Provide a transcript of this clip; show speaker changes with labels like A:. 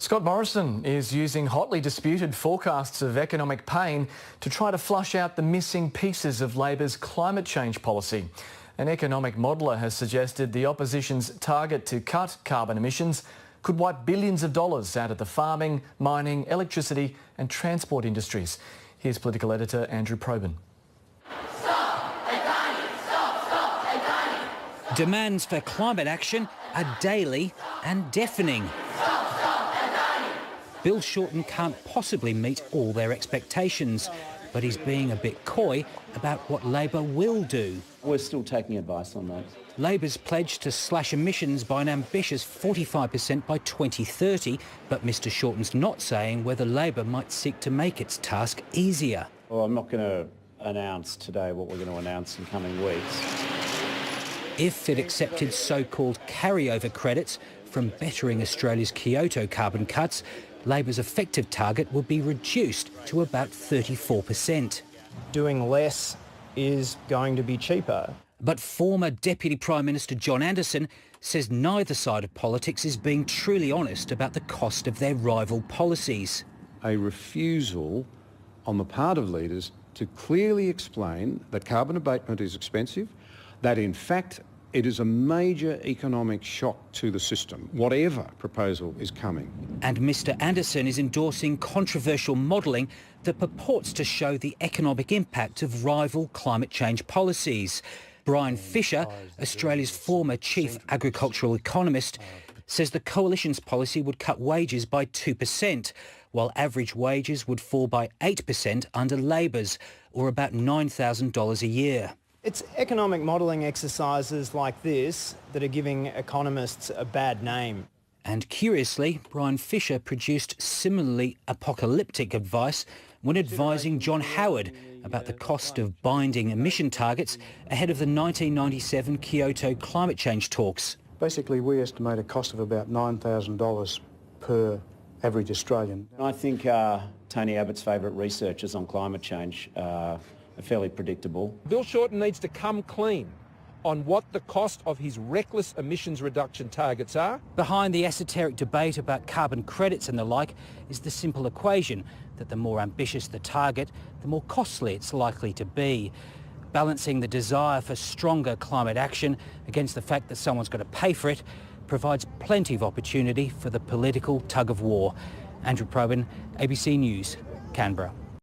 A: Scott Morrison is using hotly disputed forecasts of economic pain to try to flush out the missing pieces of Labor's climate change policy. An economic modeller has suggested the opposition's target to cut carbon emissions could wipe billions of dollars out of the farming, mining, electricity and transport industries. Here's political editor Andrew Probyn.
B: Demands for climate action are daily and deafening. Bill Shorten can't possibly meet all their expectations, but he's being a bit coy about what Labor will do.
C: We're still taking advice on that.
B: Labor's pledged to slash emissions by an ambitious 45% by 2030, but Mr Shorten's not saying whether Labor might seek to make its task easier.
C: Well, I'm not going to announce today what we're going to announce in coming weeks.
B: If it accepted so-called carryover credits from bettering Australia's Kyoto carbon cuts, Labor's effective target would be reduced to about 34%.
D: Doing less is going to be cheaper.
B: But former Deputy Prime Minister John Anderson says neither side of politics is being truly honest about the cost of their rival policies.
E: A refusal on the part of leaders to clearly explain that carbon abatement is expensive, that in fact it is a major economic shock to the system, whatever proposal is coming.
B: And Mr Anderson is endorsing controversial modelling that purports to show the economic impact of rival climate change policies. Brian Fisher, Australia's former chief agricultural economist, says the coalition's policy would cut wages by 2%, while average wages would fall by 8% under Labor's, or about $9,000 a year.
D: It's economic modelling exercises like this that are giving economists a bad name.
B: And curiously, Brian Fisher produced similarly apocalyptic advice when advising John Howard about the cost of binding emission targets ahead of the 1997 Kyoto climate change talks.
F: Basically, we estimate a cost of about $9,000 per average Australian.
C: I think Tony Abbott's favourite researchers on climate change are fairly predictable.
G: Bill Shorten needs to come clean on what the cost of his reckless emissions reduction targets are.
B: Behind the esoteric debate about carbon credits and the like is the simple equation that the more ambitious the target, the more costly it's likely to be. Balancing the desire for stronger climate action against the fact that someone's got to pay for it provides plenty of opportunity for the political tug of war. Andrew Probyn, ABC News, Canberra.